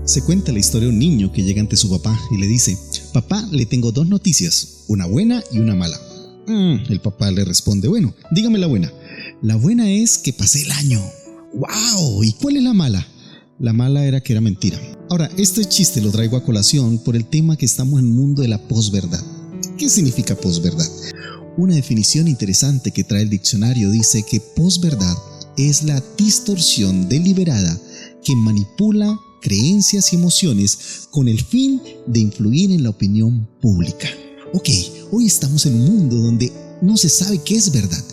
Se cuenta la historia de un niño que llega ante su papá y le dice: papá, le tengo 2 noticias, una buena y una mala. El papá le responde: bueno, dígame la buena. La buena es que pasé el año. ¡Wow! ¿Y cuál es la mala? La mala era que era mentira. Ahora, este chiste lo traigo a colación por el tema que estamos en el mundo de la posverdad. ¿Qué significa posverdad? Una definición interesante que trae el diccionario dice que posverdad es la distorsión deliberada que manipula creencias y emociones con el fin de influir en la opinión pública. Ok, hoy estamos en un mundo donde no se sabe qué es verdad,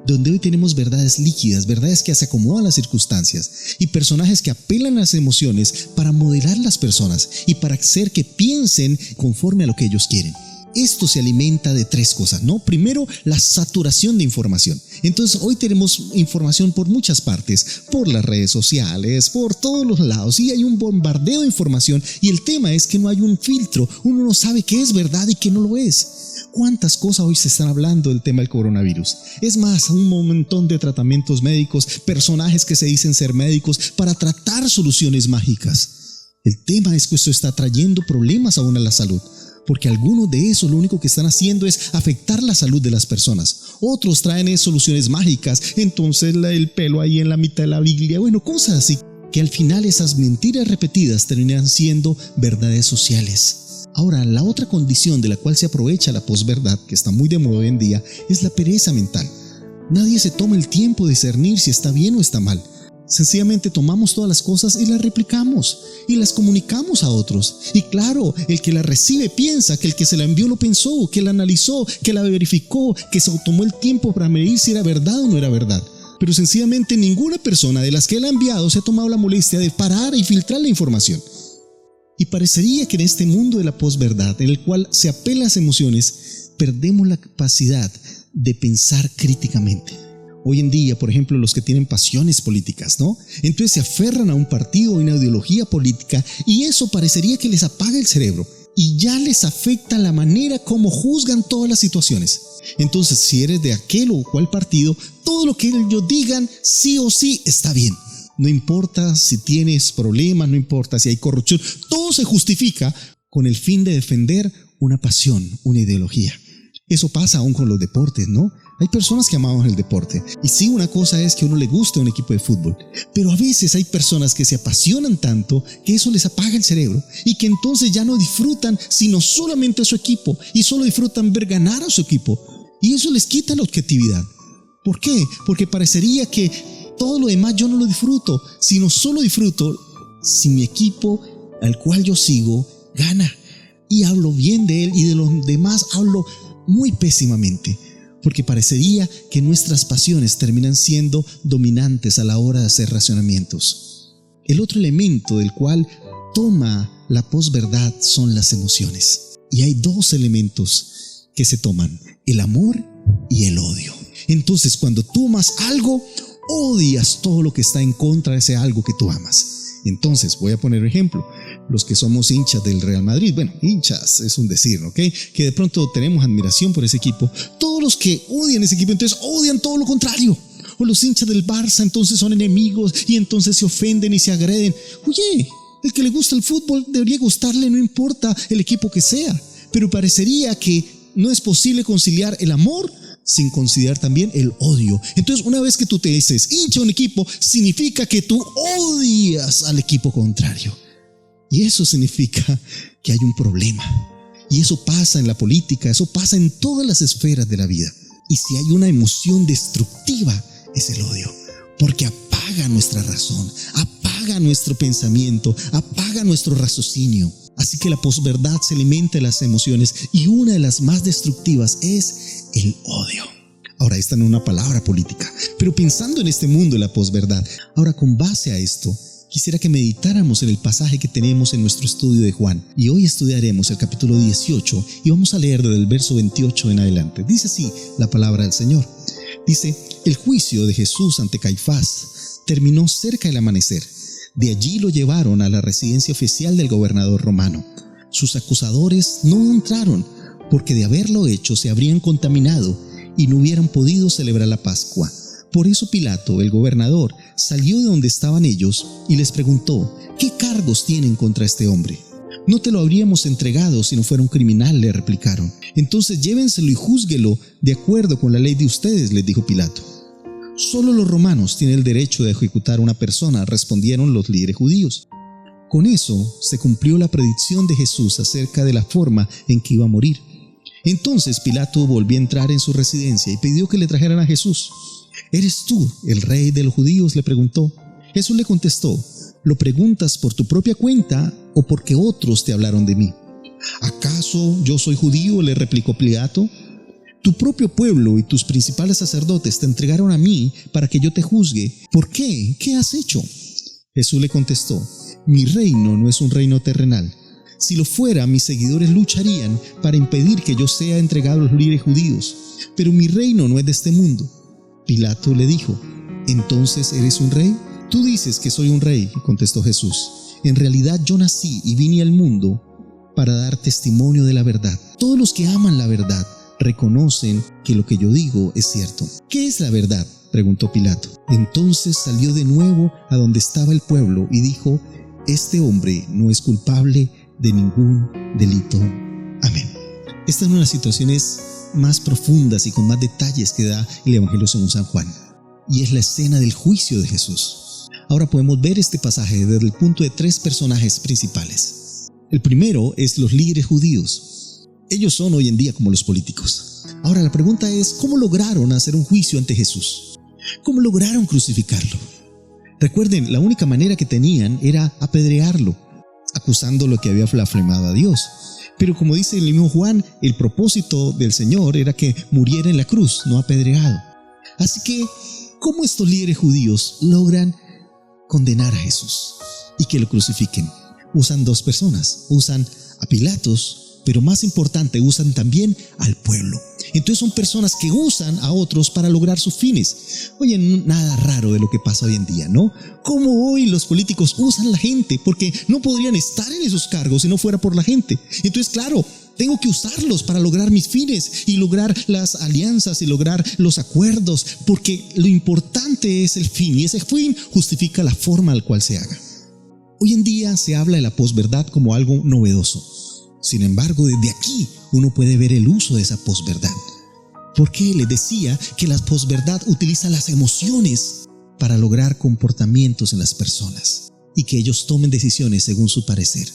donde hoy tenemos verdades líquidas, verdades que se acomodan a las circunstancias y personajes que apelan a las emociones para modelar las personas y para hacer que piensen conforme a lo que ellos quieren. Esto se alimenta de 3 cosas, ¿no? Primero, la saturación de información. Entonces, hoy tenemos información por muchas partes, por las redes sociales, por todos los lados, y hay un bombardeo de información, y el tema es que no hay un filtro. Uno no sabe qué es verdad y qué no lo es. ¿Cuántas cosas hoy se están hablando del tema del coronavirus? Es más, un montón de tratamientos médicos, personajes que se dicen ser médicos para tratar soluciones mágicas. El tema es que esto está trayendo problemas aún a la salud, porque algunos de esos lo único que están haciendo es afectar la salud de las personas. Otros traen soluciones mágicas, entonces el pelo ahí en la mitad de la Biblia, bueno, cosas así, que al final esas mentiras repetidas terminan siendo verdades sociales. Ahora, la otra condición de la cual se aprovecha la posverdad, que está muy de moda hoy en día, es la pereza mental. Nadie se toma el tiempo de discernir si está bien o está mal. Sencillamente tomamos todas las cosas y las replicamos y las comunicamos a otros. Y claro, el que la recibe piensa que el que se la envió lo pensó, que la analizó, que la verificó, que se tomó el tiempo para medir si era verdad o no era verdad. Pero sencillamente ninguna persona de las que él ha enviado se ha tomado la molestia de parar y filtrar la información. Y parecería que en este mundo de la posverdad, en el cual se apela a las emociones, perdemos la capacidad de pensar críticamente. Hoy en día, por ejemplo, los que tienen pasiones políticas, ¿no? Entonces se aferran a un partido o una ideología política y eso parecería que les apaga el cerebro y ya les afecta la manera como juzgan todas las situaciones. Entonces, si eres de aquel o cual partido, todo lo que ellos digan sí o sí está bien. No importa si tienes problemas, no importa si hay corrupción, todo se justifica con el fin de defender una pasión, una ideología. Eso pasa aún con los deportes, ¿no? Hay personas que amamos el deporte. Y sí, una cosa es que a uno le guste un equipo de fútbol. Pero a veces hay personas que se apasionan tanto que eso les apaga el cerebro. Y que entonces ya no disfrutan sino solamente a su equipo. Y solo disfrutan ver ganar a su equipo. Y eso les quita la objetividad. ¿Por qué? Porque parecería que todo lo demás yo no lo disfruto. Sino solo disfruto si mi equipo al cual yo sigo gana. Y hablo bien de él y de los demás hablo muy pésimamente. Porque parecería que nuestras pasiones terminan siendo dominantes a la hora de hacer razonamientos. El otro elemento del cual toma la posverdad son las emociones. Y hay 2 elementos que se toman: el amor y el odio. Entonces, cuando tú amas algo, odias todo lo que está en contra de ese algo que tú amas. Entonces, voy a poner un ejemplo. Los que somos hinchas del Real Madrid, bueno, hinchas es un decir, ¿ok? Que de pronto tenemos admiración por ese equipo. Todos los que odian ese equipo, entonces odian todo lo contrario. O los hinchas del Barça, entonces son enemigos y entonces se ofenden y se agreden. Oye, el que le gusta el fútbol debería gustarle, no importa el equipo que sea. Pero parecería que no es posible conciliar el amor sin considerar también el odio. Entonces, una vez que tú te dices hincha un equipo, significa que tú odias al equipo contrario. Y eso significa que hay un problema. Y eso pasa en la política, eso pasa en todas las esferas de la vida. Y si hay una emoción destructiva, es el odio. Porque apaga nuestra razón, apaga nuestro pensamiento, apaga nuestro raciocinio. Así que la posverdad se alimenta de las emociones y una de las más destructivas es el odio. Ahora, esta no es una palabra política, pero pensando en este mundo de la posverdad, ahora con base a esto, quisiera que meditáramos en el pasaje que tenemos en nuestro estudio de Juan. Y hoy estudiaremos el capítulo 18 y vamos a leer desde el verso 28 en adelante. Dice así la palabra del Señor. Dice: el juicio de Jesús ante Caifás terminó cerca del amanecer. De allí lo llevaron a la residencia oficial del gobernador romano. Sus acusadores no entraron, porque de haberlo hecho se habrían contaminado y no hubieran podido celebrar la Pascua. Por eso Pilato, el gobernador, salió de donde estaban ellos y les preguntó: ¿qué cargos tienen contra este hombre? No te lo habríamos entregado si no fuera un criminal, le replicaron. Entonces llévenselo y júzguelo de acuerdo con la ley de ustedes, les dijo Pilato. Solo los romanos tienen el derecho de ejecutar a una persona, respondieron los líderes judíos. Con eso se cumplió la predicción de Jesús acerca de la forma en que iba a morir. Entonces Pilato volvió a entrar en su residencia y pidió que le trajeran a Jesús. ¿Eres tú el rey de los judíos?, le preguntó. Jesús le contestó: ¿lo preguntas por tu propia cuenta o porque otros te hablaron de mí? ¿Acaso yo soy judío?, le replicó Pilato. Tu propio pueblo y tus principales sacerdotes te entregaron a mí para que yo te juzgue. ¿Por qué? ¿Qué has hecho? Jesús le contestó: mi reino no es un reino terrenal. Si lo fuera, mis seguidores lucharían para impedir que yo sea entregado a los líderes judíos. Pero mi reino no es de este mundo. Pilato le dijo: ¿entonces eres un rey? Tú dices que soy un rey, contestó Jesús. En realidad yo nací y vine al mundo para dar testimonio de la verdad. Todos los que aman la verdad reconocen que lo que yo digo es cierto. ¿Qué es la verdad?, preguntó Pilato. Entonces salió de nuevo a donde estaba el pueblo y dijo: este hombre no es culpable de ningún delito. Amén. Esta es una de las situaciones más profundas y con más detalles que da el Evangelio según San Juan, y es la escena del juicio de Jesús. Ahora podemos ver este pasaje desde el punto de tres personajes principales. El primero es los líderes judíos. Ellos son hoy en día como los políticos. Ahora la pregunta es: ¿cómo lograron hacer un juicio ante Jesús? ¿Cómo lograron crucificarlo? Recuerden, la única manera que tenían era apedrearlo, acusándolo de que había blasfemado a Dios. Pero como dice el mismo Juan, el propósito del Señor era que muriera en la cruz, no apedreado. Así que, ¿cómo estos líderes judíos logran condenar a Jesús y que lo crucifiquen? Usan dos personas, usan a Pilatos, pero más importante, usan también al pueblo. Entonces son personas que usan a otros para lograr sus fines. Oye, nada raro de lo que pasa hoy en día, ¿no? Como hoy los políticos usan la gente, porque no podrían estar en esos cargos si no fuera por la gente. Entonces, claro, tengo que usarlos para lograr mis fines y lograr las alianzas y lograr los acuerdos, porque lo importante es el fin, y ese fin justifica la forma al cual se haga. Hoy en día se habla de la posverdad como algo novedoso. Sin embargo, desde aquí uno puede ver el uso de esa posverdad. Porque les decía que la posverdad utiliza las emociones para lograr comportamientos en las personas y que ellos tomen decisiones según su parecer.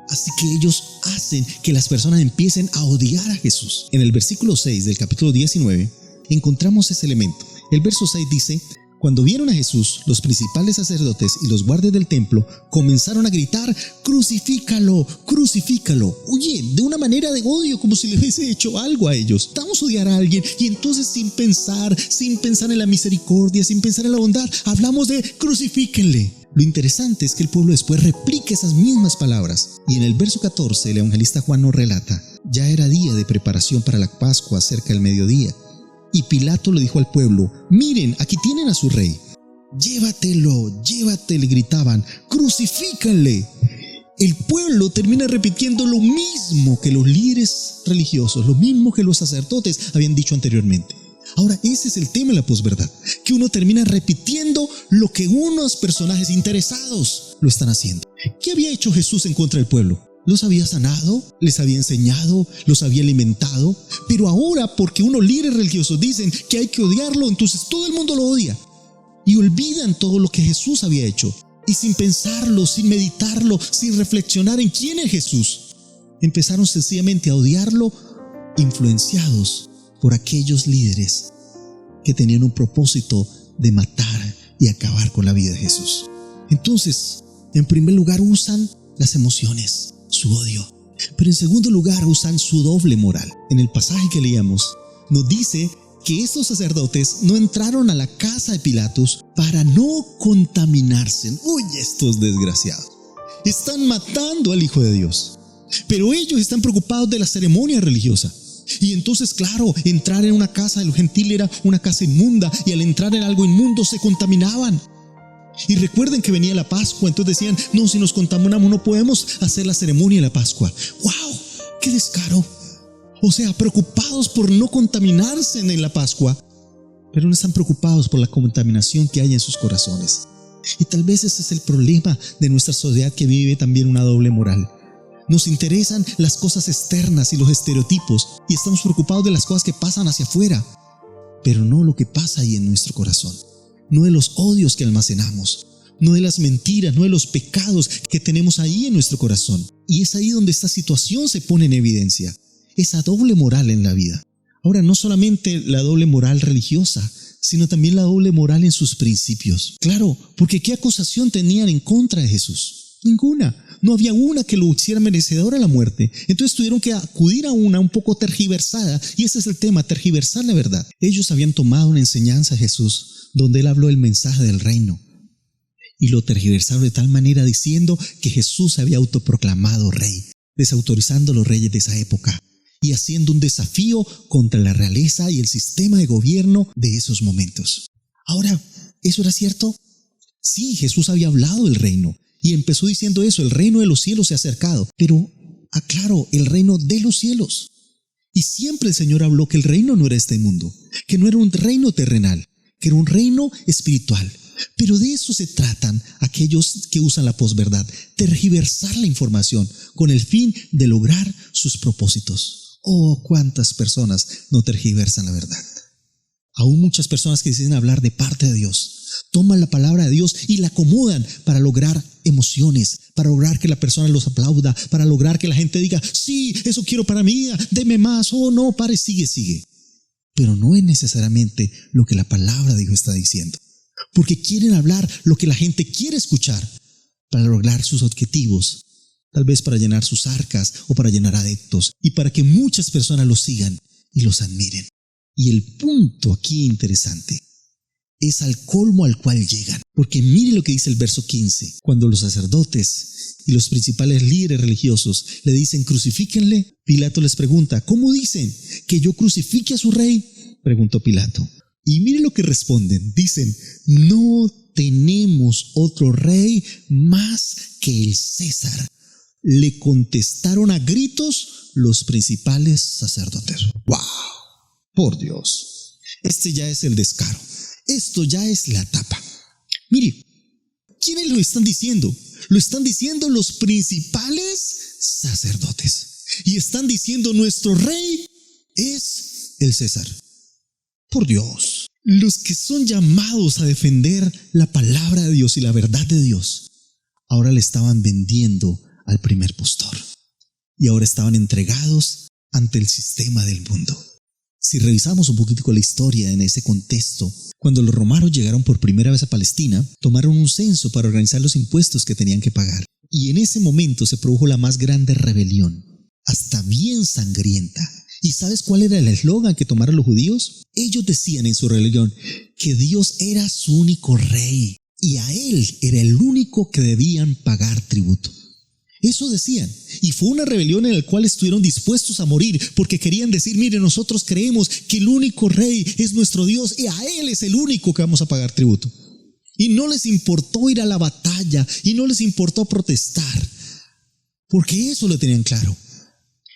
Así que ellos hacen que las personas empiecen a odiar a Jesús. En el versículo 6 del capítulo 19 encontramos ese elemento. El verso 6 dice: cuando vieron a Jesús, los principales sacerdotes y los guardias del templo comenzaron a gritar: ¡crucifícalo! ¡Crucifícalo! Oye, de una manera de odio, como si le hubiese hecho algo a ellos. Vamos a odiar a alguien y entonces sin pensar en la misericordia, sin pensar en la bondad, hablamos de crucifíquenle. Lo interesante es que el pueblo después replica esas mismas palabras. Y en el verso 14 el evangelista Juan nos relata: ya era día de preparación para la Pascua, cerca del mediodía. Y Pilato le dijo al pueblo: miren, aquí tienen a su rey. Llévatelo, le gritaban, crucifícanle. El pueblo termina repitiendo lo mismo que los líderes religiosos, lo mismo que los sacerdotes habían dicho anteriormente. Ahora, ese es el tema de la posverdad, que uno termina repitiendo lo que unos personajes interesados lo están haciendo. ¿Qué había hecho Jesús en contra del pueblo? Los había sanado, les había enseñado, los había alimentado, pero ahora porque unos líderes religiosos dicen que hay que odiarlo, entonces todo el mundo lo odia y olvidan todo lo que Jesús había hecho, y sin pensarlo, sin meditarlo, sin reflexionar en quién es Jesús, empezaron sencillamente a odiarlo, influenciados por aquellos líderes que tenían un propósito de matar y acabar con la vida de Jesús. Entonces, en primer lugar usan las emociones, su odio. Pero en segundo lugar usan su doble moral. En el pasaje que leíamos nos dice que estos sacerdotes no entraron a la casa de Pilatos para no contaminarse. Oye, estos desgraciados están matando al Hijo de Dios, pero ellos están preocupados de la ceremonia religiosa. Y entonces, claro, entrar en una casa de los gentiles era una casa inmunda, y al entrar en algo inmundo se contaminaban. Y recuerden que venía la Pascua, entonces decían: no, si nos contaminamos no podemos hacer la ceremonia de la Pascua. ¡Wow! ¡Qué descaro! O sea, preocupados por no contaminarse en la Pascua, pero no están preocupados por la contaminación que hay en sus corazones. Y tal vez ese es el problema de nuestra sociedad, que vive también una doble moral. Nos interesan las cosas externas y los estereotipos, y estamos preocupados de las cosas que pasan hacia afuera, pero no lo que pasa ahí en nuestro corazón, no de los odios que almacenamos, no de las mentiras, no de los pecados que tenemos ahí en nuestro corazón. Y es ahí donde esta situación se pone en evidencia, esa doble moral en la vida. Ahora, no solamente la doble moral religiosa, sino también la doble moral en sus principios. Claro, porque ¿qué acusación tenían en contra de Jesús? Ninguna. No había una que lo hiciera merecedor a la muerte. Entonces tuvieron que acudir a una un poco tergiversada, y ese es el tema, tergiversar la verdad. Ellos habían tomado una enseñanza de Jesús donde él habló el mensaje del reino, y lo tergiversaron de tal manera diciendo que Jesús se había autoproclamado rey, desautorizando a los reyes de esa época y haciendo un desafío contra la realeza y el sistema de gobierno de esos momentos. Ahora, ¿eso era cierto? Sí, Jesús había hablado del reino y empezó diciendo eso: el reino de los cielos se ha acercado. Pero, aclaro, el reino de los cielos. Y siempre el Señor habló que el reino no era este mundo, que no era un reino terrenal, que era un reino espiritual. Pero de eso se tratan aquellos que usan la posverdad: tergiversar la información con el fin de lograr sus propósitos. Oh, cuántas personas no tergiversan la verdad. Aún muchas personas que deciden hablar de parte de Dios toman la palabra de Dios y la acomodan para lograr emociones, para lograr que la persona los aplauda, para lograr que la gente diga: sí, eso quiero para mi vida, deme más. Oh, no, pare, sigue. Pero no es necesariamente lo que la palabra de Dios está diciendo, porque quieren hablar lo que la gente quiere escuchar para lograr sus objetivos, tal vez para llenar sus arcas o para llenar adeptos y para que muchas personas los sigan y los admiren. Y el punto aquí interesante es al colmo al cual llegan, porque mire lo que dice el verso 15, cuando los sacerdotes y los principales líderes religiosos le dicen: crucifíquenle. Pilato les pregunta: ¿cómo dicen? ¿Que yo crucifique a su rey?, preguntó Pilato. Y mire lo que responden. Dicen: no tenemos otro rey más que el César. Le contestaron a gritos los principales sacerdotes. ¡Wow! Por Dios. Este ya es el descaro. Esto ya es la tapa. Mire, ¿quiénes lo están diciendo? Lo están diciendo los principales sacerdotes. Y están diciendo: nuestro rey es el César. Por Dios. Los que son llamados a defender la palabra de Dios y la verdad de Dios, ahora le estaban vendiendo al primer postor. Y ahora estaban entregados ante el sistema del mundo. Si revisamos un poquitico la historia en ese contexto, cuando los romanos llegaron por primera vez a Palestina, tomaron un censo para organizar los impuestos que tenían que pagar. Y en ese momento se produjo la más grande rebelión, hasta bien sangrienta. ¿Y sabes cuál era el eslogan que tomaron los judíos? Ellos decían en su religión que Dios era su único rey y a Él era el único que debían pagar tributo. Eso decían, y fue una rebelión en la cual estuvieron dispuestos a morir, porque querían decir: mire, nosotros creemos que el único rey es nuestro Dios y a Él es el único que vamos a pagar tributo. Y no les importó ir a la batalla, y no les importó protestar, porque eso lo tenían claro.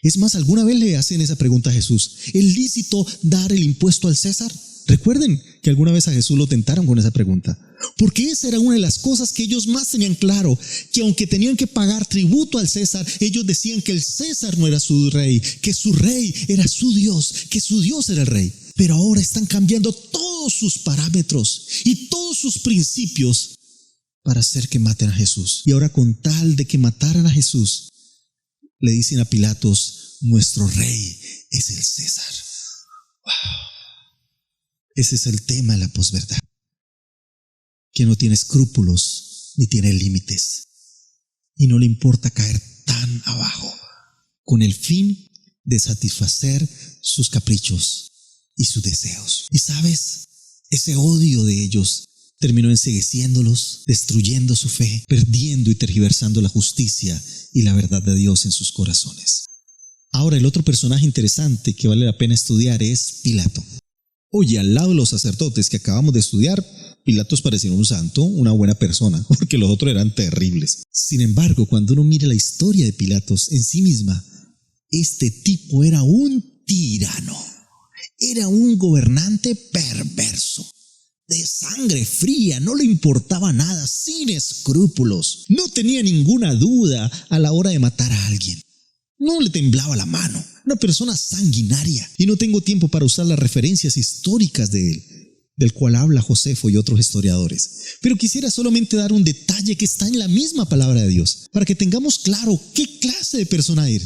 Es más, alguna vez le hacen esa pregunta a Jesús: ¿es lícito dar el impuesto al César? Recuerden que alguna vez a Jesús lo tentaron con esa pregunta, porque esa era una de las cosas que ellos más tenían claro, que aunque tenían que pagar tributo al César, ellos decían que el César no era su rey, que su rey era su Dios, que su Dios era el rey. Pero ahora están cambiando todos sus parámetros y todos sus principios para hacer que maten a Jesús. Y ahora, con tal de que mataran a Jesús, le dicen a Pilatos: nuestro rey es el César. Wow. Ese es el tema de la posverdad, que no tiene escrúpulos ni tiene límites, y no le importa caer tan abajo con el fin de satisfacer sus caprichos y sus deseos. Y sabes, ese odio de ellos terminó encegueciéndolos, destruyendo su fe, perdiendo y tergiversando la justicia y la verdad de Dios en sus corazones. Ahora, el otro personaje interesante que vale la pena estudiar es Pilato. Oye, al lado de los sacerdotes que acabamos de estudiar, Pilatos parecía un santo, una buena persona, porque los otros eran terribles. Sin embargo, cuando uno mira la historia de Pilatos en sí misma, este tipo era un tirano, era un gobernante perverso. de sangre fría, no le importaba nada, sin escrúpulos. No tenía ninguna duda a la hora de matar a alguien. No le temblaba la mano. Una persona sanguinaria. Y no tengo tiempo para usar las referencias históricas de él, del cual habla Josefo y otros historiadores. Pero quisiera solamente dar un detalle que está en la misma palabra de Dios, para que tengamos claro qué clase de persona era.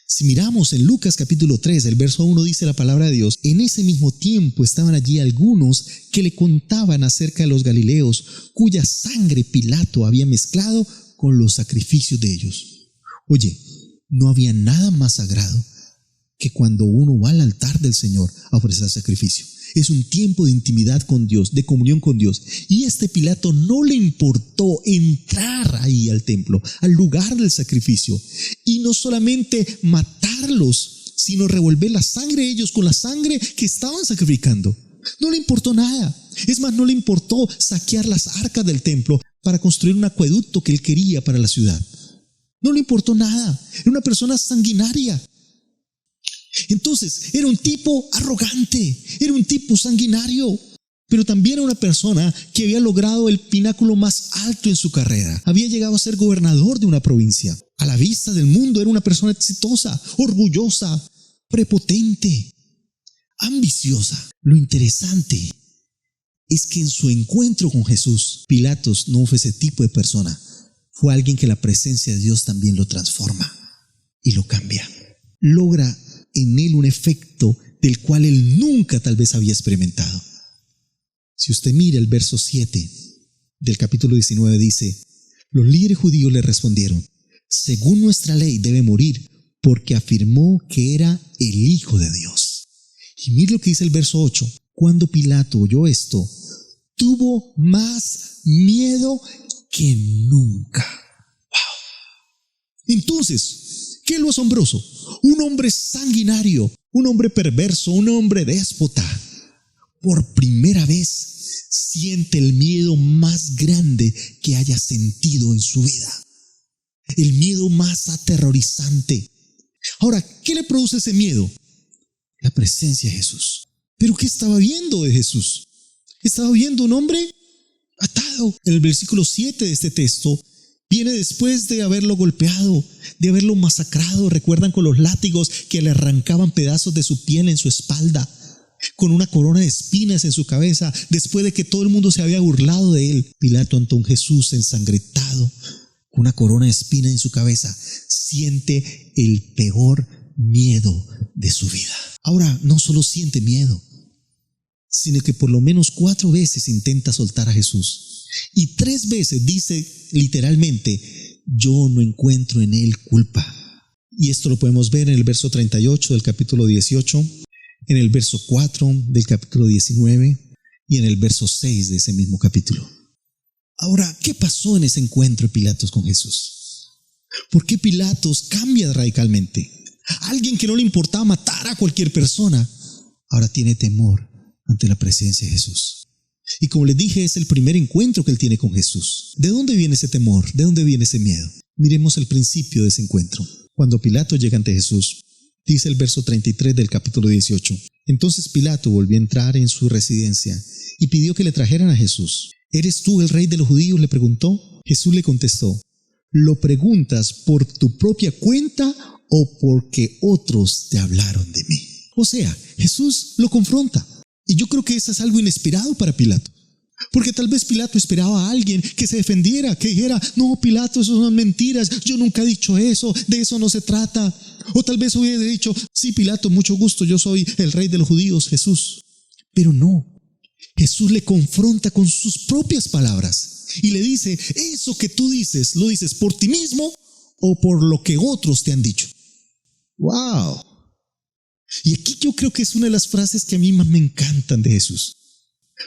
Si miramos en Lucas capítulo 3, el verso 1 dice la palabra de Dios: en ese mismo tiempo estaban allí algunos que le contaban acerca de los galileos, cuya sangre Pilato había mezclado con los sacrificios de ellos. Oye, no había nada más sagrado que cuando uno va al altar del Señor a ofrecer sacrificio. Es un tiempo de intimidad con Dios, de comunión con Dios. Y Pilato no le importó entrar ahí al templo, al lugar del sacrificio, y no solamente matarlos, sino revolver la sangre de ellos con la sangre que estaban sacrificando. No le importó nada. Es más, no le importó saquear las arcas del templo para construir un acueducto que él quería para la ciudad. No le importó nada. Era una persona sanguinaria. Entonces, era un tipo arrogante, era un tipo sanguinario, pero también era una persona que había logrado el pináculo más alto en su carrera. Había llegado a ser gobernador de una provincia. A la vista del mundo era una persona exitosa, orgullosa, prepotente, ambiciosa. Lo interesante es que en su encuentro con Jesús, Pilatos no fue ese tipo de persona. Fue alguien que la presencia de Dios también lo transforma y lo cambia. Logra en él un efecto del cual él nunca tal vez había experimentado. Si usted mira el verso 7 del capítulo 19, dice: los líderes judíos le respondieron: según nuestra ley debe morir, porque afirmó que era el Hijo de Dios. Y mire lo que dice el verso 8: cuando Pilato oyó esto, tuvo más miedo que nunca. ¡Wow! Entonces, ¿qué es lo asombroso? Un hombre sanguinario, un hombre perverso, un hombre déspota, por primera vez siente el miedo más grande que haya sentido en su vida. El miedo más aterrorizante. Ahora, ¿qué le produce ese miedo? La presencia de Jesús. ¿Pero qué estaba viendo de Jesús? Estaba viendo un hombre atado. En el versículo 7 de este texto, viene después de haberlo golpeado, de haberlo masacrado. ¿Recuerdan con los látigos que le arrancaban pedazos de su piel en su espalda? Con una corona de espinas en su cabeza, después de que todo el mundo se había burlado de él. Pilato, ante un Jesús ensangrentado, con una corona de espinas en su cabeza, siente el peor miedo de su vida. Ahora, no solo siente miedo, sino que por lo menos 4 veces intenta soltar a Jesús. Y 3 veces dice literalmente: yo no encuentro en él culpa. Y esto lo podemos ver en el verso 38 del capítulo 18, en el verso 4 del capítulo 19 y en el verso 6 de ese mismo capítulo. Ahora, ¿qué pasó en ese encuentro de Pilatos con Jesús? ¿Por qué Pilatos cambia radicalmente? Alguien que no le importaba matar a cualquier persona, ahora tiene temor ante la presencia de Jesús. Y como les dije, es el primer encuentro que él tiene con Jesús. ¿De dónde viene ese temor? ¿De dónde viene ese miedo? Miremos el principio de ese encuentro. Cuando Pilato llega ante Jesús, dice el verso 33 del capítulo 18: entonces Pilato volvió a entrar en su residencia y pidió que le trajeran a Jesús. ¿Eres tú el rey de los judíos?, le preguntó. Jesús le contestó: ¿lo preguntas por tu propia cuenta o porque otros te hablaron de mí? O sea, Jesús lo confronta. Y yo creo que eso es algo inesperado para Pilato. Porque tal vez Pilato esperaba a alguien que se defendiera, que dijera: no, Pilato, eso son mentiras, yo nunca he dicho eso, de eso no se trata. O tal vez hubiera dicho: sí, Pilato, mucho gusto, yo soy el rey de los judíos, Jesús. Pero no, Jesús le confronta con sus propias palabras y le dice: eso que tú dices, ¿lo dices por ti mismo o por lo que otros te han dicho? ¡Wow! Y aquí yo creo que es una de las frases que a mí más me encantan de Jesús,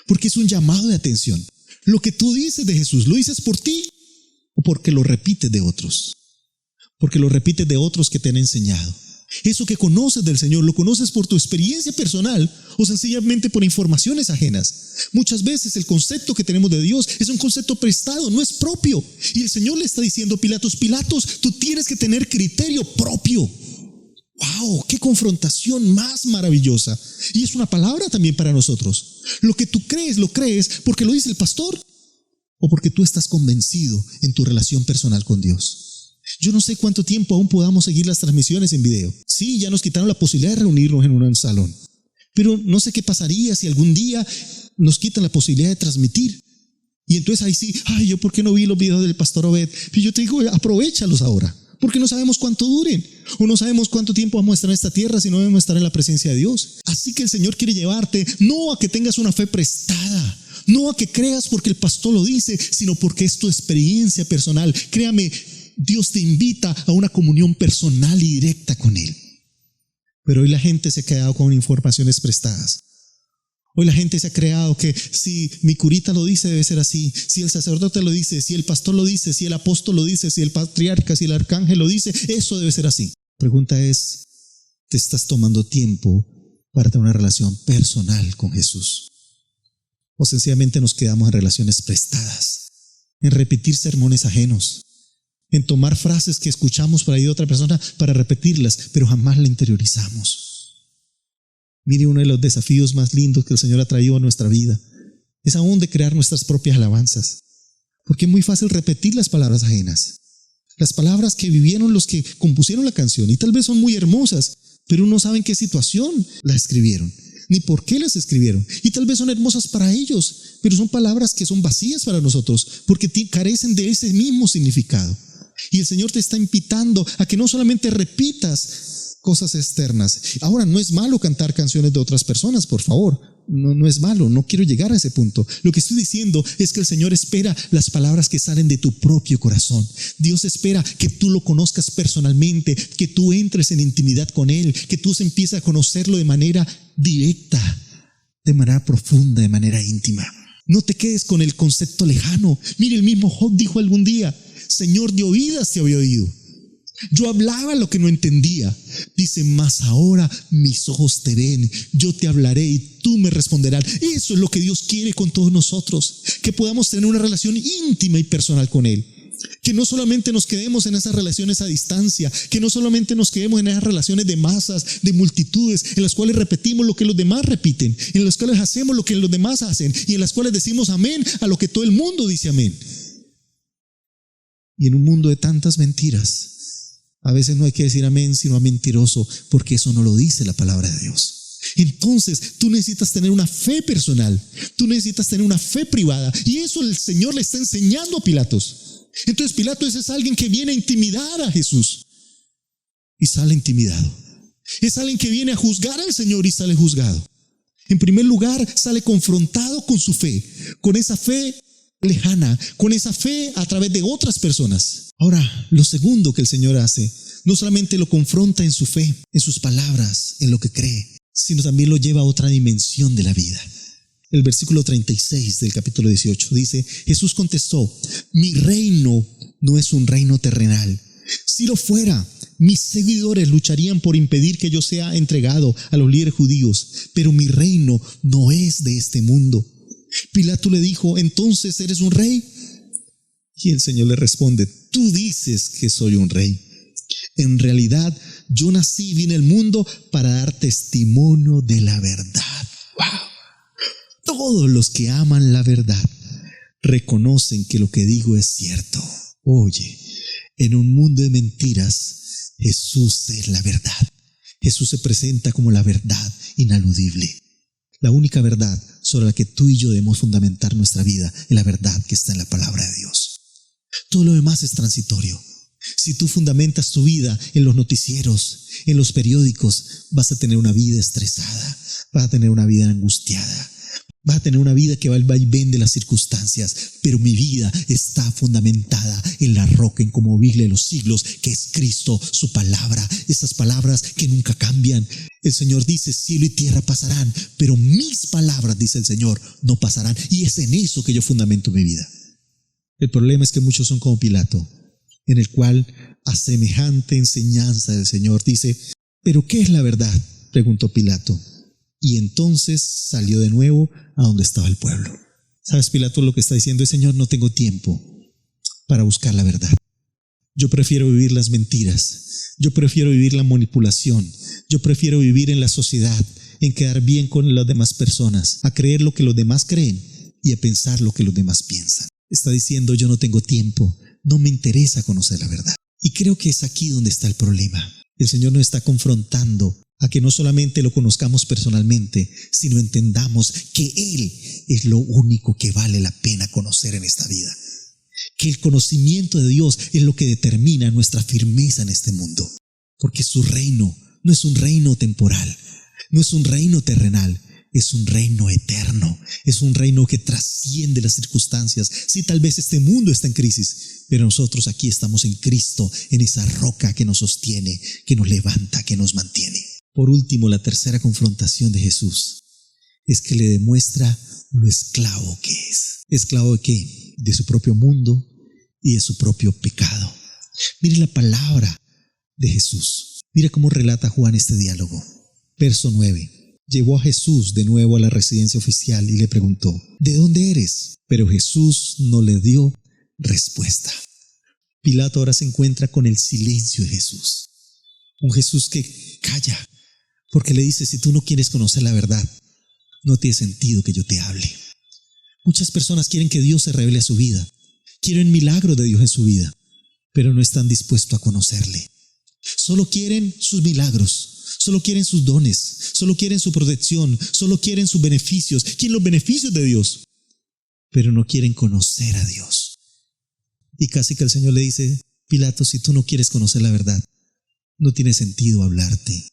porque es un llamado de atención. Lo que tú dices de Jesús, ¿lo dices por ti o porque lo repites de otros? Porque lo repites de otros que te han enseñado. Eso que conoces del Señor, ¿lo conoces por tu experiencia personal o sencillamente por informaciones ajenas? Muchas veces el concepto que tenemos de Dios es un concepto prestado, no es propio. Y el Señor le está diciendo a Pilatos: Pilatos, tú tienes que tener criterio propio. ¡Wow! ¡Qué confrontación más maravillosa! Y es una palabra también para nosotros. Lo que tú crees, lo crees porque lo dice el pastor o porque tú estás convencido en tu relación personal con Dios. Yo no sé cuánto tiempo aún podamos seguir las transmisiones en video. Sí, ya nos quitaron la posibilidad de reunirnos en un salón. Pero no sé qué pasaría si algún día nos quitan la posibilidad de transmitir. Y entonces ahí sí, yo ¿por qué no vi los videos del pastor Obed? Pero yo te digo, aprovéchalos ahora, porque no sabemos cuánto duren, o no sabemos cuánto tiempo vamos a estar en esta tierra si no vamos a estar en la presencia de Dios. Así que el Señor quiere llevarte no a que tengas una fe prestada, no a que creas porque el pastor lo dice, sino porque es tu experiencia personal. Créame, Dios te invita a una comunión personal y directa con Él. Pero hoy la gente se ha quedado con informaciones prestadas. Hoy la gente se ha creado que si mi curita lo dice debe ser así, si el sacerdote lo dice, si el pastor lo dice, si el apóstol lo dice, si el patriarca, si el arcángel lo dice, eso debe ser así. La pregunta es, ¿te estás tomando tiempo para tener una relación personal con Jesús? ¿O sencillamente nos quedamos en relaciones prestadas, en repetir sermones ajenos, en tomar frases que escuchamos por ahí de otra persona para repetirlas, pero jamás la interiorizamos? Mire, uno de los desafíos más lindos que el Señor ha traído a nuestra vida es aún de crear nuestras propias alabanzas, porque es muy fácil repetir las palabras ajenas, las palabras que vivieron los que compusieron la canción, y tal vez son muy hermosas, pero no saben qué situación las escribieron, ni por qué las escribieron, y tal vez son hermosas para ellos, pero son palabras que son vacías para nosotros, porque carecen de ese mismo significado. Y el Señor te está invitando a que no solamente repitas cosas externas. Ahora, no es malo cantar canciones de otras personas, por favor. No es malo, no quiero llegar a ese punto. Lo que estoy diciendo es que el Señor espera las palabras que salen de tu propio corazón. Dios espera que tú lo conozcas personalmente, que tú entres en intimidad con Él, que tú empieces a conocerlo de manera directa, de manera profunda, de manera íntima. No te quedes con el concepto lejano. Mire, el mismo Job dijo algún día: Señor, de oídas te había oído. Yo hablaba lo que no entendía. Dice, mas ahora mis ojos te ven, yo te hablaré y tú me responderás. Eso es lo que Dios quiere con todos nosotros, que podamos tener una relación íntima y personal con Él. Que no solamente nos quedemos en esas relaciones a distancia, que no solamente nos quedemos en esas relaciones de masas, de multitudes, en las cuales repetimos lo que los demás repiten, en las cuales hacemos lo que los demás hacen y en las cuales decimos amén a lo que todo el mundo dice amén. Y en un mundo de tantas mentiras, a veces no hay que decir amén, sino a mentiroso, porque eso no lo dice la palabra de Dios. Entonces, tú necesitas tener una fe personal, tú necesitas tener una fe privada, y eso el Señor le está enseñando a Pilatos. Entonces, Pilatos es alguien que viene a intimidar a Jesús y sale intimidado. Es alguien que viene a juzgar al Señor y sale juzgado. En primer lugar, sale confrontado con su fe, con esa fe lejana, con esa fe a través de otras personas. Ahora, lo segundo que el Señor hace, no solamente lo confronta en su fe, en sus palabras, en lo que cree, sino también lo lleva a otra dimensión de la vida. El versículo 36 del capítulo 18 dice, Jesús contestó, mi reino no es un reino terrenal. Si lo fuera, mis seguidores lucharían por impedir que yo sea entregado a los líderes judíos, pero mi reino no es de este mundo. Pilato le dijo, ¿entonces eres un rey? Y el Señor le responde, tú dices que soy un rey. En realidad, yo nací y vine al mundo para dar testimonio de la verdad. ¡Wow! Todos los que aman la verdad reconocen que lo que digo es cierto. Oye, en un mundo de mentiras, Jesús es la verdad. Jesús se presenta como la verdad inaludible. La única verdad sobre la que tú y yo debemos fundamentar nuestra vida es la verdad que está en la palabra de Dios. Todo lo demás es transitorio. Si tú fundamentas tu vida en los noticieros, en los periódicos, vas a tener una vida estresada, vas a tener una vida angustiada, vas a tener una vida que va al vaivén de las circunstancias, pero mi vida está fundamentada en la roca inconmovible de los siglos, que es Cristo, su palabra, esas palabras que nunca cambian. El Señor dice, cielo y tierra pasarán, pero mis palabras, dice el Señor, no pasarán, y es en eso que yo fundamento mi vida. El problema es que muchos son como Pilato, en el cual a semejante enseñanza del Señor dice, ¿pero qué es la verdad?, preguntó Pilato. Y entonces salió de nuevo a donde estaba el pueblo. ¿Sabes? Pilato lo que está diciendo es, Señor, no tengo tiempo para buscar la verdad. Yo prefiero vivir las mentiras. Yo prefiero vivir la manipulación. Yo prefiero vivir en la sociedad, en quedar bien con las demás personas, a creer lo que los demás creen y a pensar lo que los demás piensan. Está diciendo, yo no tengo tiempo, no me interesa conocer la verdad. Y creo que es aquí donde está el problema. El Señor nos está confrontando a que no solamente lo conozcamos personalmente, sino entendamos que Él es lo único que vale la pena conocer en esta vida. Que el conocimiento de Dios es lo que determina nuestra firmeza en este mundo. Porque su reino no es un reino temporal, no es un reino terrenal, es un reino eterno, es un reino que trasciende las circunstancias. Sí, tal vez este mundo está en crisis, pero nosotros aquí estamos en Cristo, en esa roca que nos sostiene, que nos levanta, que nos mantiene. Por último, la tercera confrontación de Jesús es que le demuestra lo esclavo que es. ¿Esclavo de qué? De su propio mundo y de su propio pecado. Mire la palabra de Jesús. Mire cómo relata Juan este diálogo. Verso 9. Llevó a Jesús de nuevo a la residencia oficial y le preguntó, ¿de dónde eres? Pero Jesús no le dio respuesta. Pilato ahora se encuentra con el silencio de Jesús. Un Jesús que calla, porque le dice, si tú no quieres conocer la verdad, no tiene sentido que yo te hable. Muchas personas quieren que Dios se revele a su vida, quieren milagros de Dios en su vida, pero no están dispuestos a conocerle. Solo quieren sus milagros, solo quieren sus dones, solo quieren su protección, solo quieren sus beneficios, quieren los beneficios de Dios, pero no quieren conocer a Dios. Y casi que el Señor le dice, Pilato, si tú no quieres conocer la verdad, no tiene sentido hablarte,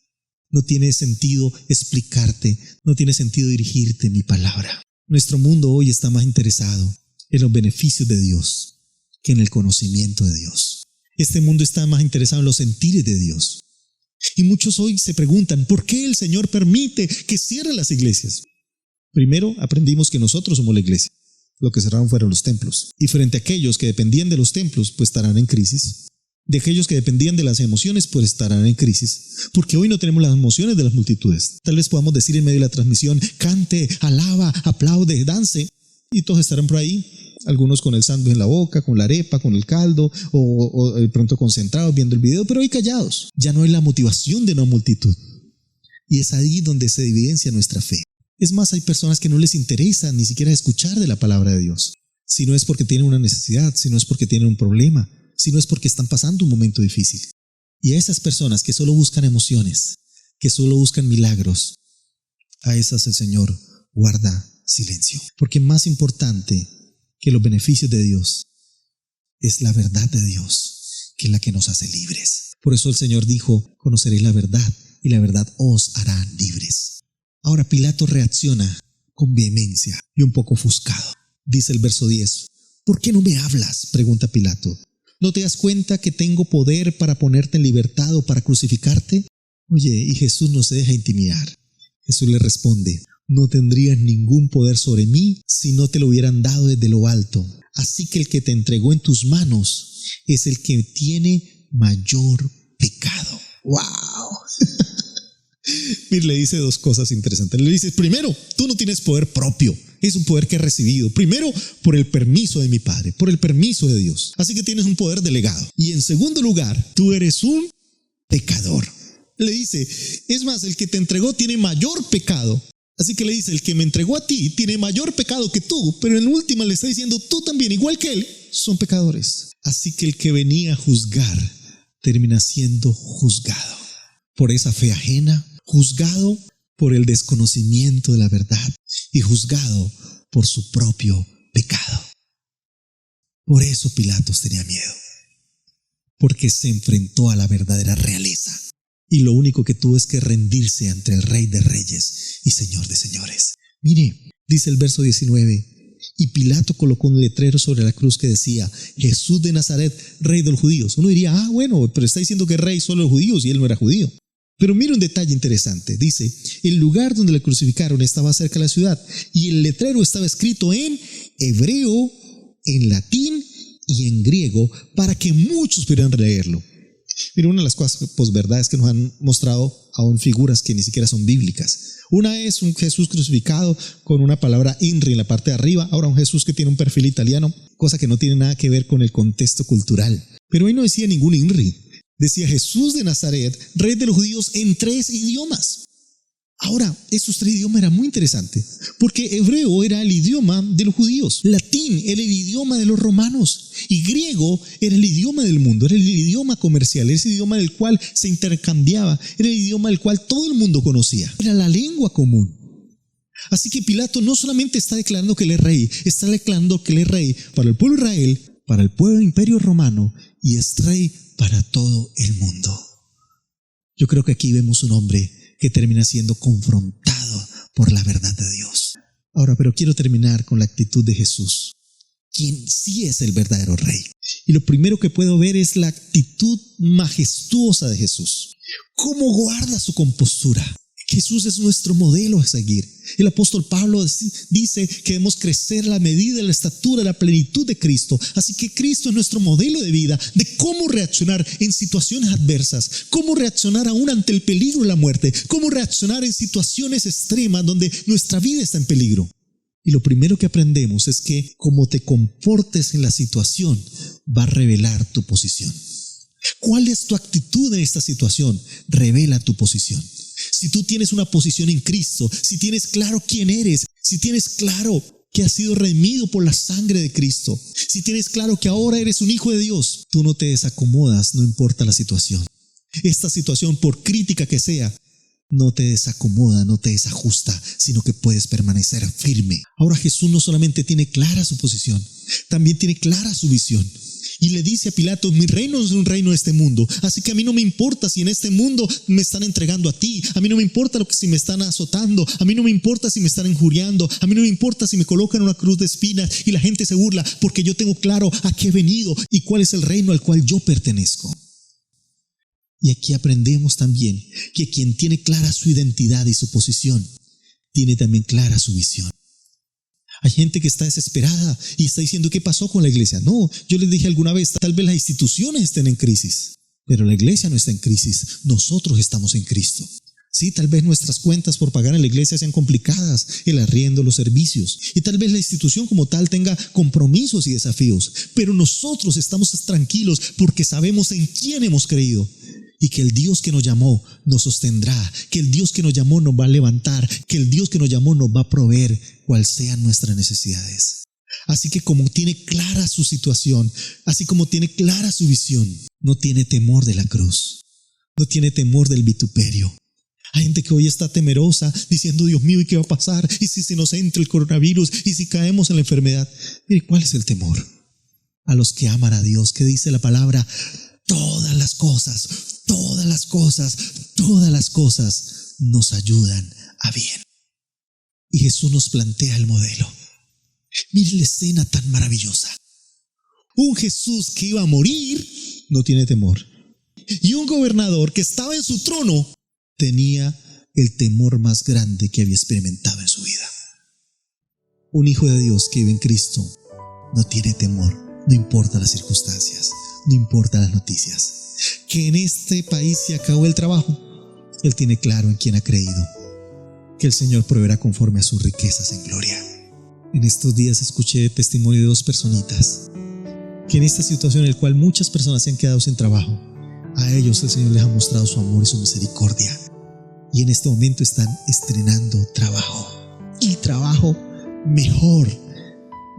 no tiene sentido explicarte, no tiene sentido dirigirte mi palabra. Nuestro mundo hoy está más interesado en los beneficios de Dios que en el conocimiento de Dios. Este mundo está más interesado en los sentires de Dios. Y muchos hoy se preguntan, ¿por qué el Señor permite que cierren las iglesias? Primero, aprendimos que nosotros somos la iglesia. Lo que cerraron fueron los templos. Y frente a aquellos que dependían de los templos, pues estarán en crisis. De aquellos que dependían de las emociones, pues estarán en crisis. Porque hoy no tenemos las emociones de las multitudes. Tal vez podamos decir en medio de la transmisión, cante, alaba, aplaude, dance. Y todos estarán por ahí. Algunos con el sándwich en la boca, con la arepa, con el caldo, o de pronto concentrados viendo el video, pero hoy callados. Ya no hay la motivación de una multitud. Y es ahí donde se evidencia nuestra fe. Es más, hay personas que no les interesa ni siquiera escuchar de la palabra de Dios. Si no es porque tienen una necesidad, si no es porque tienen un problema, si no es porque están pasando un momento difícil. Y a esas personas que solo buscan emociones, que solo buscan milagros, a esas el Señor guarda silencio. Porque más importante que los beneficios de Dios es la verdad de Dios, que es la que nos hace libres. Por eso el Señor dijo, conoceréis la verdad y la verdad os hará libres. Ahora Pilato reacciona con vehemencia y un poco ofuscado. Dice el verso 10, ¿por qué no me hablas?, pregunta Pilato. ¿No te das cuenta que tengo poder para ponerte en libertad o para crucificarte? Oye, y Jesús no se deja intimidar. Jesús le responde, no tendrías ningún poder sobre mí si no te lo hubieran dado desde lo alto. Así que el que te entregó en tus manos es el que tiene mayor pecado. ¡Wow! Mire, le dice dos cosas interesantes. Le dice, primero, tú no tienes poder propio. Es un poder que has recibido. Primero, por el permiso de mi Padre, por el permiso de Dios. Así que tienes un poder delegado. Y en segundo lugar, tú eres un pecador. Le dice, es más, el que te entregó tiene mayor pecado. Así que le dice, el que me entregó a ti tiene mayor pecado que tú, pero en última le está diciendo, tú también, igual que él, son pecadores. Así que el que venía a juzgar termina siendo juzgado por esa fe ajena, juzgado por el desconocimiento de la verdad y juzgado por su propio pecado. Por eso Pilatos tenía miedo, porque se enfrentó a la verdadera realeza. Y lo único que tuvo es que rendirse ante el Rey de Reyes y Señor de Señores. Mire, dice el verso 19, y Pilato colocó un letrero sobre la cruz que decía, Jesús de Nazaret, Rey de los judíos. Uno diría, bueno, pero está diciendo que es rey solo de los judíos y él no era judío. Pero mire un detalle interesante. Dice, el lugar donde le crucificaron estaba cerca de la ciudad y el letrero estaba escrito en hebreo, en latín y en griego para que muchos pudieran leerlo. Mira, una de las cosas posverdades que nos han mostrado aún figuras que ni siquiera son bíblicas. Una es un Jesús crucificado con una palabra INRI en la parte de arriba. Ahora un Jesús que tiene un perfil italiano, cosa que no tiene nada que ver con el contexto cultural. Pero ahí no decía ningún INRI. Decía Jesús de Nazaret, Rey de los judíos, en 3 idiomas. Ahora, esos 3 idiomas eran muy interesantes, porque hebreo era el idioma de los judíos, latín era el idioma de los romanos, y griego era el idioma del mundo, era el idioma comercial, era ese idioma del cual se intercambiaba, era el idioma del cual todo el mundo conocía, era la lengua común. Así que Pilato no solamente está declarando que él es rey, está declarando que él es rey para el pueblo de Israel, para el pueblo del Imperio Romano, y es rey para todo el mundo. Yo creo que aquí vemos un hombre que termina siendo confrontado por la verdad de Dios. Ahora, pero quiero terminar con la actitud de Jesús, quien sí es el verdadero rey. Y lo primero que puedo ver es la actitud majestuosa de Jesús. ¿Cómo guarda su compostura? Jesús es nuestro modelo a seguir. El apóstol Pablo dice que debemos crecer a la medida de la estatura, de la plenitud de Cristo. Así que Cristo es nuestro modelo de vida, de cómo reaccionar en situaciones adversas, cómo reaccionar aún ante el peligro de la muerte, cómo reaccionar en situaciones extremas donde nuestra vida está en peligro. Y lo primero que aprendemos es que cómo te comportes en la situación va a revelar tu posición. ¿Cuál es tu actitud en esta situación? Revela tu posición. Si tú tienes una posición en Cristo, si tienes claro quién eres, si tienes claro que has sido redimido por la sangre de Cristo, si tienes claro que ahora eres un hijo de Dios, tú no te desacomodas, no importa la situación. Esta situación, por crítica que sea, no te desacomoda, no te desajusta, sino que puedes permanecer firme. Ahora Jesús no solamente tiene clara su posición, también tiene clara su visión. Y le dice a Pilato, mi reino es un reino de este mundo, así que a mí no me importa si en este mundo me están entregando a ti, a mí no me importa si me están azotando, a mí no me importa si me están injuriando, a mí no me importa si me colocan una cruz de espinas y la gente se burla, porque yo tengo claro a qué he venido y cuál es el reino al cual yo pertenezco. Y aquí aprendemos también que quien tiene clara su identidad y su posición, tiene también clara su visión. Hay gente que está desesperada y está diciendo, ¿qué pasó con la iglesia? No, yo les dije alguna vez, tal vez las instituciones estén en crisis, pero la iglesia no está en crisis, nosotros estamos en Cristo. Sí, tal vez nuestras cuentas por pagar en la iglesia sean complicadas, el arriendo, los servicios, y tal vez la institución como tal tenga compromisos y desafíos, pero nosotros estamos tranquilos porque sabemos en quién hemos creído. Y que el Dios que nos llamó nos sostendrá, que el Dios que nos llamó nos va a levantar, que el Dios que nos llamó nos va a proveer cual sean nuestras necesidades. Así que como tiene clara su situación, así como tiene clara su visión, no tiene temor de la cruz, no tiene temor del vituperio. Hay gente que hoy está temerosa diciendo, Dios mío, ¿y qué va a pasar? ¿Y si se nos entra el coronavirus? ¿Y si caemos en la enfermedad? Mire, ¿cuál es el temor? A los que aman a Dios, que dice la palabra, todas las cosas nos ayudan a bien. Y Jesús nos plantea el modelo. Mire la escena tan maravillosa. Un Jesús que iba a morir no tiene temor. Y un gobernador que estaba en su trono tenía el temor más grande que había experimentado en su vida. Un hijo de Dios que vive en Cristo no tiene temor, no importa las circunstancias, no importa las noticias. Que en este país se acabó el trabajo, él tiene claro en quién ha creído, que el Señor proveerá conforme a sus riquezas en gloria. En estos días escuché testimonio de 2 personitas que en esta situación en la cual muchas personas se han quedado sin trabajo, a ellos el Señor les ha mostrado su amor y su misericordia, y en este momento están estrenando trabajo, y trabajo mejor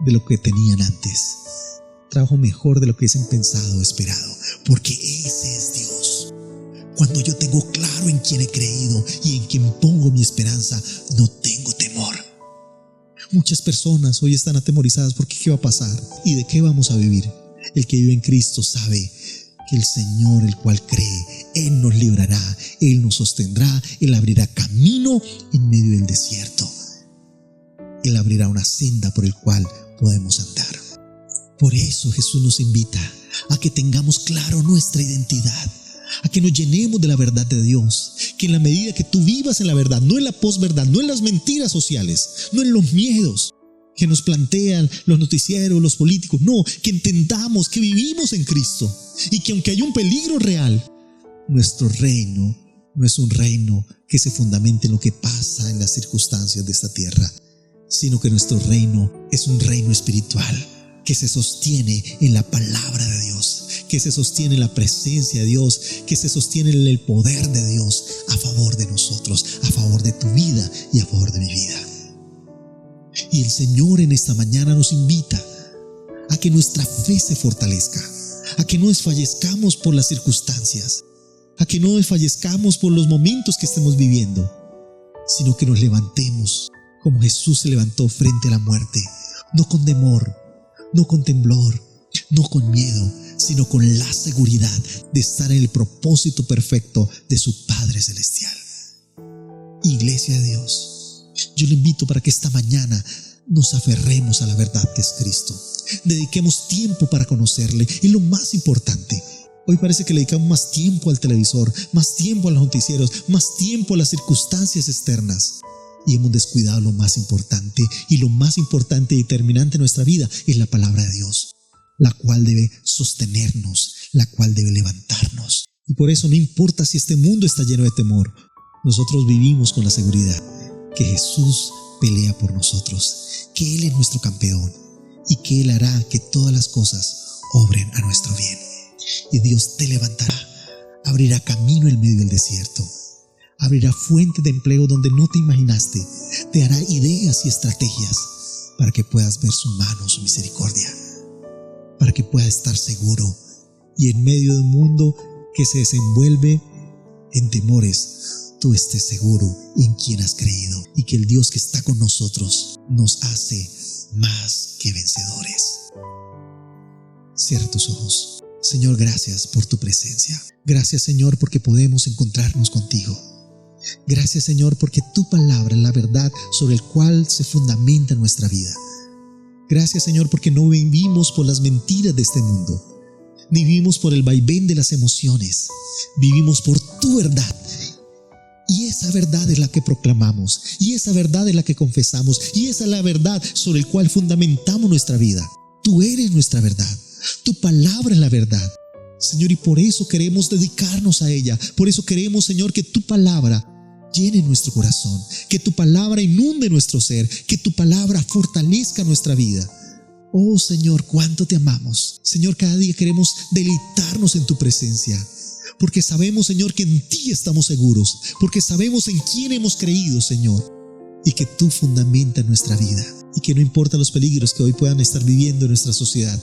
de lo que tenían antes, trabajo mejor de lo que hubiesen pensado o esperado, porque ese es Dios. Cuando yo tengo claro en quién he creído y en quien pongo mi esperanza, no tengo temor. Muchas personas hoy están atemorizadas porque ¿qué va a pasar? ¿Y de qué vamos a vivir? El que vive en Cristo sabe que el Señor, el cual cree, Él nos librará, Él nos sostendrá, Él abrirá camino en medio del desierto. Él abrirá una senda por el cual podemos andar. Por eso Jesús nos invita a que tengamos claro nuestra identidad, a que nos llenemos de la verdad de Dios, que en la medida que tú vivas en la verdad, no en la posverdad, no en las mentiras sociales, no en los miedos que nos plantean los noticieros, los políticos, no, que entendamos que vivimos en Cristo y que aunque hay un peligro real, nuestro reino no es un reino que se fundamente en lo que pasa en las circunstancias de esta tierra, sino que nuestro reino es un reino espiritual que se sostiene en la palabra de Dios, que se sostiene en la presencia de Dios, que se sostiene en el poder de Dios a favor de nosotros, a favor de tu vida y a favor de mi vida. Y el Señor en esta mañana nos invita a que nuestra fe se fortalezca, a que no desfallezcamos por las circunstancias, a que no desfallezcamos por los momentos que estemos viviendo, sino que nos levantemos como Jesús se levantó frente a la muerte, no con temor, no con temblor, no con miedo, sino con la seguridad de estar en el propósito perfecto de su Padre Celestial. Iglesia de Dios, yo le invito para que esta mañana nos aferremos a la verdad que es Cristo. Dediquemos tiempo para conocerle, y lo más importante, hoy parece que le dedicamos más tiempo al televisor, más tiempo a los noticieros, más tiempo a las circunstancias externas, y hemos descuidado lo más importante, y lo más importante y determinante en nuestra vida es la palabra de Dios, la cual debe sostenernos, la cual debe levantarnos. Y por eso no importa si este mundo está lleno de temor, nosotros vivimos con la seguridad que Jesús pelea por nosotros, que Él es nuestro campeón y que Él hará que todas las cosas obren a nuestro bien. Y Dios te levantará, abrirá camino en medio del desierto, abrirá fuentes de empleo donde no te imaginaste, te hará ideas y estrategias para que puedas ver su mano, su misericordia, para que puedas estar seguro y en medio de un mundo que se desenvuelve en temores, tú estés seguro en quien has creído, y que el Dios que está con nosotros nos hace más que vencedores. Cierra tus ojos. Señor, gracias por tu presencia. Gracias, Señor, porque podemos encontrarnos contigo. Gracias, Señor, porque tu palabra es la verdad sobre el cual se fundamenta nuestra vida. Gracias, Señor, porque no vivimos por las mentiras de este mundo, ni vivimos por el vaivén de las emociones. Vivimos por tu verdad. Y esa verdad es la que proclamamos, y esa verdad es la que confesamos, y esa es la verdad sobre la cual fundamentamos nuestra vida. Tú eres nuestra verdad, tu palabra es la verdad, Señor, y por eso queremos dedicarnos a ella. Por eso queremos, Señor, que tu palabra llene nuestro corazón, que tu palabra inunde nuestro ser, que tu palabra fortalezca nuestra vida. Oh Señor, cuánto te amamos. Señor, cada día queremos deleitarnos en tu presencia, porque sabemos, Señor, que en ti estamos seguros, porque sabemos en quién hemos creído, Señor, y que tú fundamentas nuestra vida, y que no importa los peligros que hoy puedan estar viviendo en nuestra sociedad,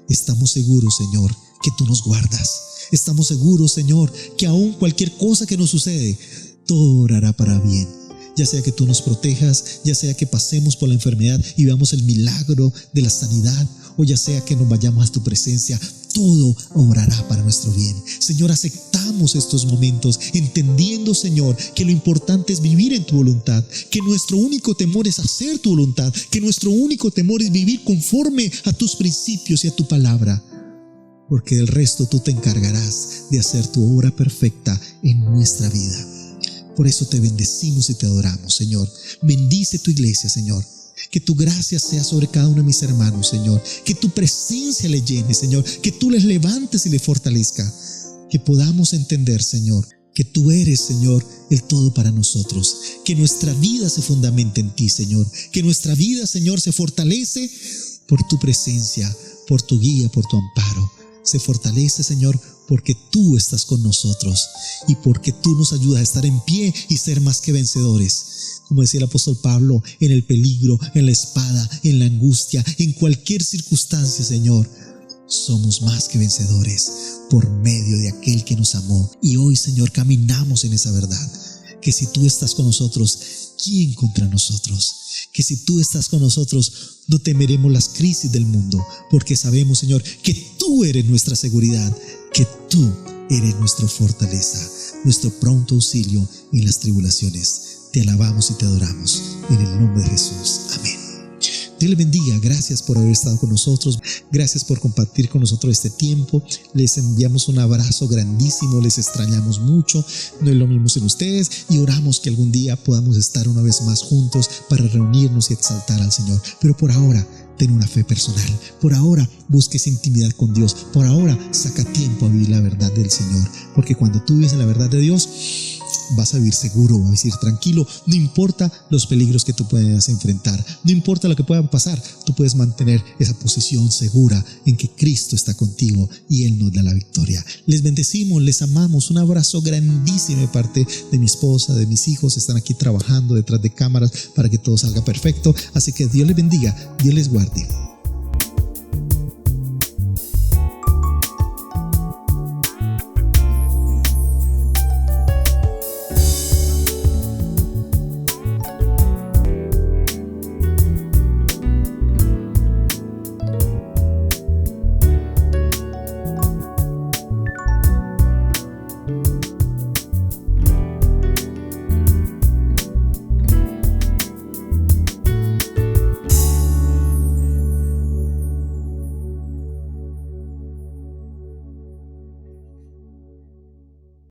estamos seguros, Señor, que tú nos guardas. Estamos seguros, Señor, que aún cualquier cosa que nos sucede, todo obrará para bien. Ya sea que tú nos protejas, ya sea que pasemos por la enfermedad y veamos el milagro de la sanidad, o ya sea que nos vayamos a tu presencia, todo obrará para nuestro bien. Señor, aceptamos estos momentos, entendiendo, Señor, que lo importante es vivir en tu voluntad, que nuestro único temor es hacer tu voluntad, que nuestro único temor es vivir conforme a tus principios y a tu palabra, porque del resto tú te encargarás de hacer tu obra perfecta en nuestra vida. Por eso te bendecimos y te adoramos, Señor. Bendice tu iglesia, Señor. Que tu gracia sea sobre cada uno de mis hermanos, Señor. Que tu presencia le llene, Señor. Que tú les levantes y les fortalezca. Que podamos entender, Señor, que tú eres, Señor, el todo para nosotros. Que nuestra vida se fundamente en ti, Señor. Que nuestra vida, Señor, se fortalece por tu presencia, por tu guía, por tu amparo. Se fortalece, Señor, porque tú estás con nosotros y porque tú nos ayudas a estar en pie y ser más que vencedores. Como decía el apóstol Pablo, en el peligro, en la espada, en la angustia, en cualquier circunstancia, Señor, somos más que vencedores por medio de aquel que nos amó. Y hoy, Señor, caminamos en esa verdad, que si tú estás con nosotros, ¿quién contra nosotros? Que si tú estás con nosotros, no temeremos las crisis del mundo, porque sabemos, Señor, que tú eres nuestra seguridad, que tú eres nuestra fortaleza, nuestro pronto auxilio en las tribulaciones. Te alabamos y te adoramos en el nombre de Jesús. Amén. Dios les bendiga. Gracias por haber estado con nosotros. Gracias por compartir con nosotros este tiempo. Les enviamos un abrazo grandísimo. Les extrañamos mucho. No es lo mismo sin ustedes. Y oramos que algún día podamos estar una vez más juntos para reunirnos y exaltar al Señor. Pero por ahora, ten una fe personal. Por ahora, busque esa intimidad con Dios. Por ahora, saca tiempo a vivir la verdad del Señor. Porque cuando tú vives en la verdad de Dios, vas a vivir seguro, vas a vivir tranquilo. No importa los peligros que tú puedas enfrentar, no importa lo que pueda pasar, tú puedes mantener esa posición segura en que Cristo está contigo y Él nos da la victoria. Les bendecimos, les amamos. Un abrazo grandísimo de parte de mi esposa, de mis hijos. Están aquí trabajando detrás de cámaras para que todo salga perfecto. Así que Dios les bendiga, Dios les guarde.